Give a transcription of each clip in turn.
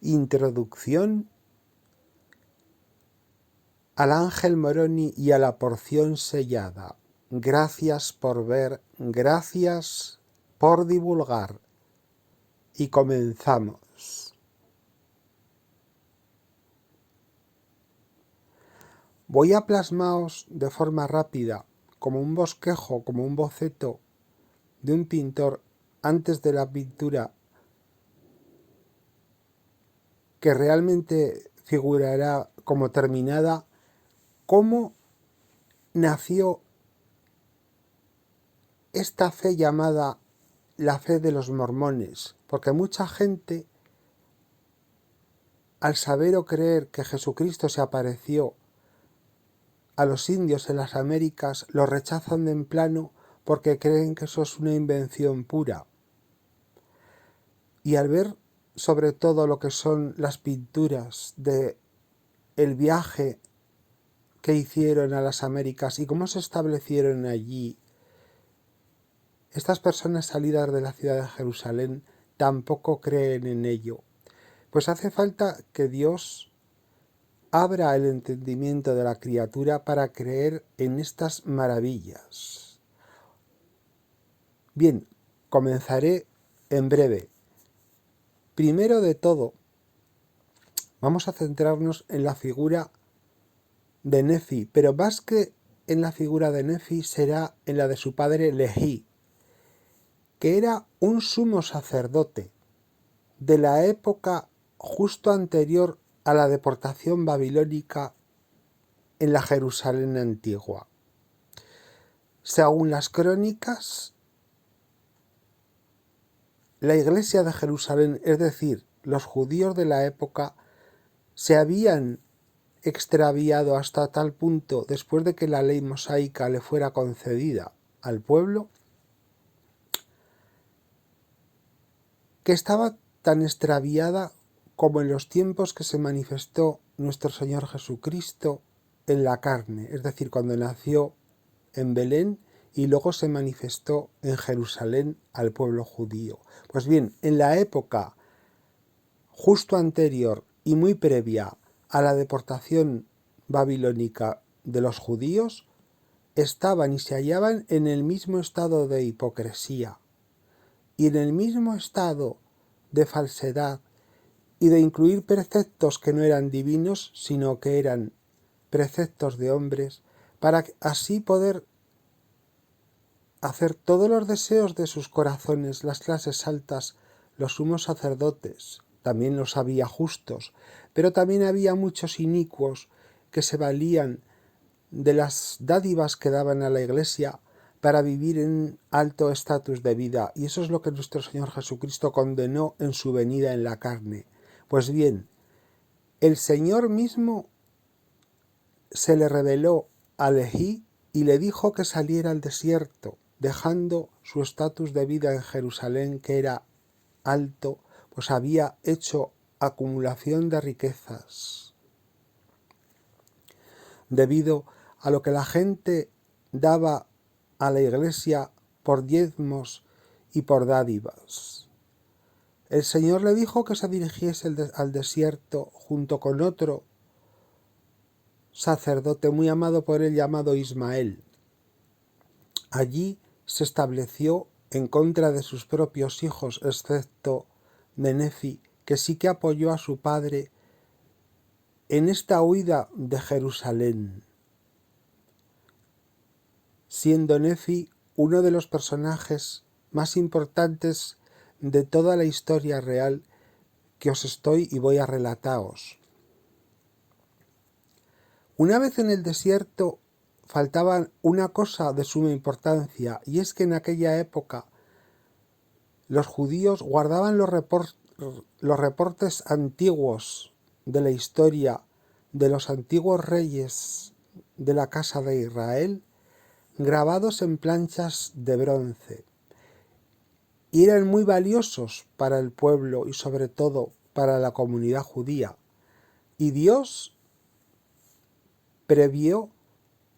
Introducción al Ángel Moroni y a la porción sellada. Gracias por ver, gracias por divulgar. Y comenzamos. Voy a plasmaos de forma rápida, como un bosquejo, como un boceto de un pintor antes de la pintura, que realmente figurará como terminada, cómo nació esta fe llamada la fe de los mormones, porque mucha gente, al saber o creer que Jesucristo se apareció a los indios en las Américas, lo rechazan de en plano porque creen que eso es una invención pura. Y al ver sobre todo lo que son las pinturas de el viaje que hicieron a las Américas y cómo se establecieron allí, estas personas salidas de la ciudad de Jerusalén tampoco creen en ello. Pues hace falta que Dios abra el entendimiento de la criatura para creer en estas maravillas. Bien, comenzaré en breve. Primero de todo, vamos a centrarnos en la figura de Nefi, pero más que en la figura de Nefi será en la de su padre Lehi, que era un sumo sacerdote de la época justo anterior a la deportación babilónica en la Jerusalén antigua. Según las crónicas, la iglesia de Jerusalén, es decir, los judíos de la época, se habían extraviado hasta tal punto, después de que la ley mosaica le fuera concedida al pueblo, que estaba tan extraviada como en los tiempos que se manifestó nuestro Señor Jesucristo en la carne, es decir, cuando nació en Belén y luego se manifestó en Jerusalén al pueblo judío. Pues bien, en la época justo anterior y muy previa a la deportación babilónica de los judíos, estaban y se hallaban en el mismo estado de hipocresía y en el mismo estado de falsedad y de incluir preceptos que no eran divinos, sino que eran preceptos de hombres, para así poder hacer todos los deseos de sus corazones. Las clases altas, los sumos sacerdotes, también los había justos, pero también había muchos inicuos que se valían de las dádivas que daban a la Iglesia para vivir en alto estatus de vida, y eso es lo que nuestro Señor Jesucristo condenó en su venida en la carne. Pues bien, el Señor mismo se le reveló a Lehi y le dijo que saliera al desierto, dejando su estatus de vida en Jerusalén, que era alto, pues había hecho acumulación de riquezas, debido a lo que la gente daba a la Iglesia por diezmos y por dádivas. El Señor le dijo que se dirigiese al desierto junto con otro sacerdote muy amado por él, llamado Ismael. Allí se estableció en contra de sus propios hijos, excepto de Nefi, que sí que apoyó a su padre en esta huida de Jerusalén, siendo Nefi uno de los personajes más importantes de toda la historia real que os estoy y voy a relataros. Una vez en el desierto faltaba una cosa de suma importancia, y es que en aquella época los judíos guardaban los reportes antiguos de la historia de los antiguos reyes de la casa de Israel, grabados en planchas de bronce, y eran muy valiosos para el pueblo y sobre todo para la comunidad judía. Y Dios previó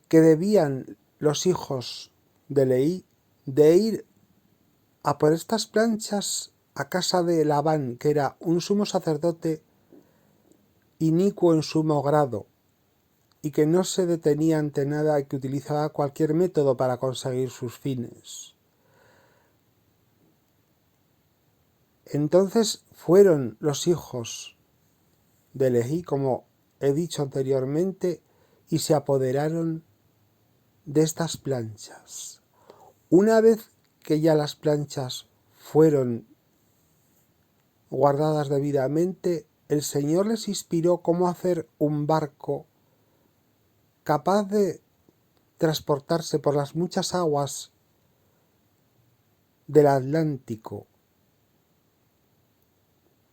que debían los hijos de Leí de ir a por estas planchas a casa de Labán, que era un sumo sacerdote inicuo en sumo grado y que no se detenía ante nada y que utilizaba cualquier método para conseguir sus fines. Entonces fueron los hijos de Leví, como he dicho anteriormente, y se apoderaron de estas planchas. Una vez que ya las planchas fueron guardadas debidamente, el Señor les inspiró cómo hacer un barco capaz de transportarse por las muchas aguas del Atlántico,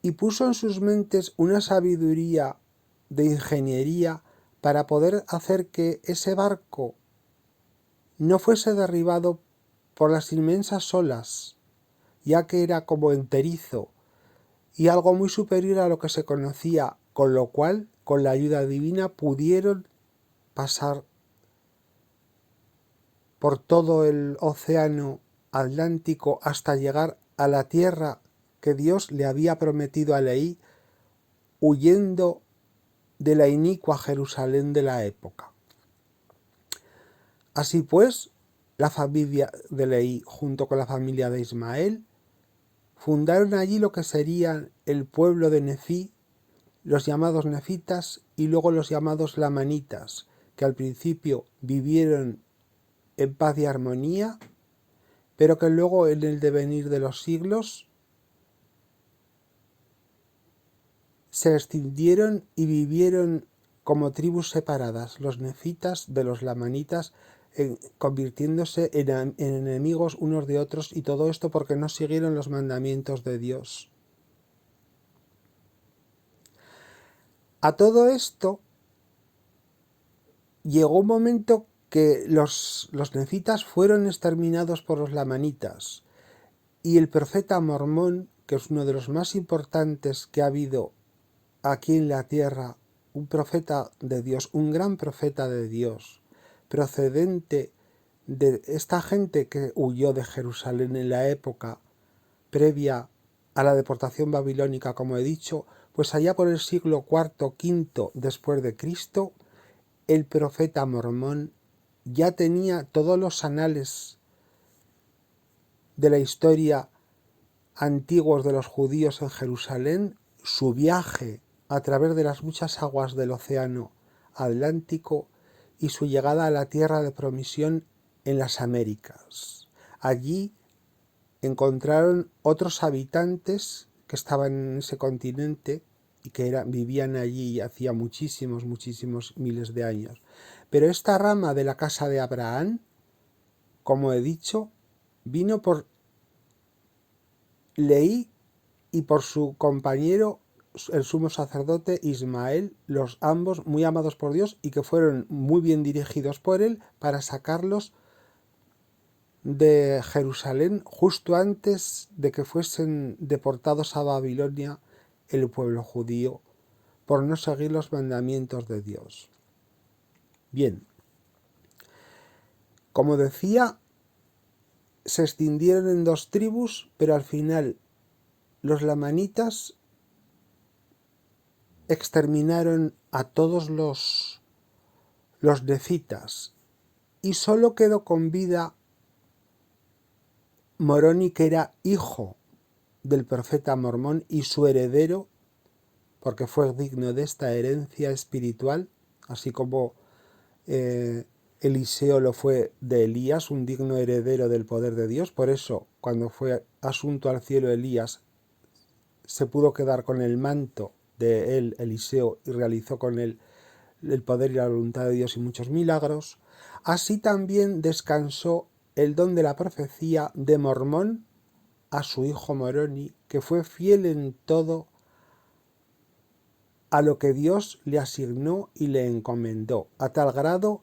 y puso en sus mentes una sabiduría de ingeniería para poder hacer que ese barco no fuese derribado por las inmensas olas, ya que era como enterizo y algo muy superior a lo que se conocía, con lo cual, con la ayuda divina, pudieron pasar por todo el océano Atlántico hasta llegar a la tierra que Dios le había prometido a Leví, huyendo de la inicua Jerusalén de la época. Así pues, la familia de Leví, junto con la familia de Ismael, fundaron allí lo que serían el pueblo de Nefí, los llamados nefitas y luego los llamados lamanitas, que al principio vivieron en paz y armonía, pero que luego en el devenir de los siglos se extendieron y vivieron como tribus separadas, los nefitas de los lamanitas, convirtiéndose en enemigos unos de otros, y todo esto porque no siguieron los mandamientos de Dios. A todo esto llegó un momento que los nefitas fueron exterminados por los lamanitas, y el profeta Mormón, que es uno de los más importantes que ha habido aquí en la tierra, un profeta de Dios, un gran profeta de Dios, procedente de esta gente que huyó de Jerusalén en la época previa a la deportación babilónica, como he dicho, pues allá por el siglo IV-V después de Cristo, el profeta Mormón ya tenía todos los anales de la historia antiguos de los judíos en Jerusalén, su viaje a través de las muchas aguas del océano Atlántico y su llegada a la tierra de promisión en las Américas. Allí encontraron otros habitantes que estaban en ese continente y que vivían allí hacía muchísimos miles de años. Pero esta rama de la casa de Abraham, como he dicho, vino por Leví y por su compañero, el sumo sacerdote Ismael, los ambos muy amados por Dios y que fueron muy bien dirigidos por él para sacarlos de Jerusalén justo antes de que fuesen deportados a Babilonia el pueblo judío por no seguir los mandamientos de Dios. Bien, como decía, se extendieron en dos tribus, pero al final los lamanitas exterminaron a todos los nefitas y solo quedó con vida Moroni, que era hijo del profeta Mormón y su heredero, porque fue digno de esta herencia espiritual, así como Eliseo lo fue de Elías, un digno heredero del poder de Dios. Por eso, cuando fue asunto al cielo Elías, se pudo quedar con el manto de él, Eliseo, y realizó con él el poder y la voluntad de Dios y muchos milagros. Así también descansó el don de la profecía de Mormón a su hijo Moroni, que fue fiel en todo a lo que Dios le asignó y le encomendó, a tal grado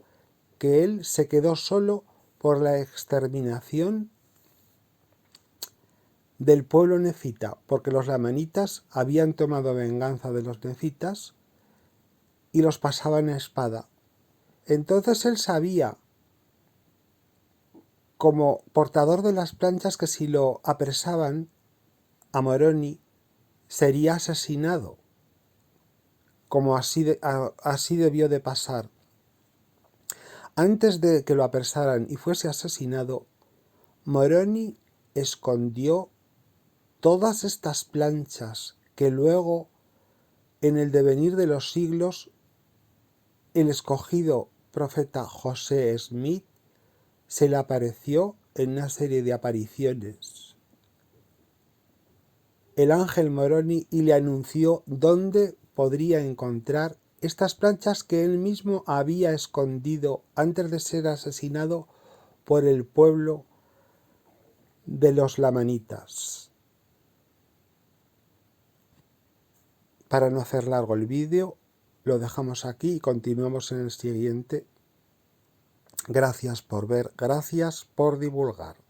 que él se quedó solo por la exterminación del pueblo nefita, porque los lamanitas habían tomado venganza de los nefitas y los pasaban a espada. Entonces él sabía, como portador de las planchas, que si lo apresaban a Moroni sería asesinado, como así debió de pasar. Antes de que lo apresaran y fuese asesinado, Moroni escondió todas estas planchas que luego, en el devenir de los siglos, el escogido profeta José Smith se le apareció en una serie de apariciones el ángel Moroni y le anunció dónde podría encontrar estas planchas que él mismo había escondido antes de ser asesinado por el pueblo de los lamanitas. Para no hacer largo el vídeo, lo dejamos aquí y continuamos en el siguiente. Gracias por ver, gracias por divulgar.